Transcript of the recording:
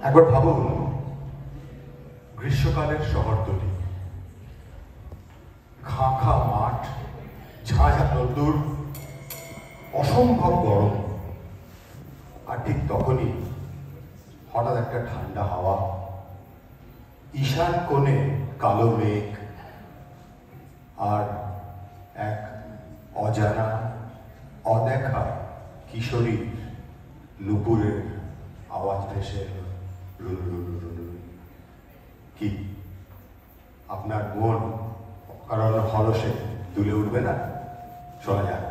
একবার ভাবুন, গ্রীষ্মকালের শহরতলি, খাঁ খাঁ মাঠ, ঝাঁঝা রোদ্দুর, অসম্ভব গরম। আর ঠিক তখনই হঠাৎ একটা ঠান্ডা হাওয়া, ঈশান কোণে কালো মেঘ, আর এক অজানা অদেখা কিশোরীর নুপুরের আওয়াজ ভেসে এলো, কি আপনার মন কারণ হলসে দুলে উঠবে না? শোনা যাক।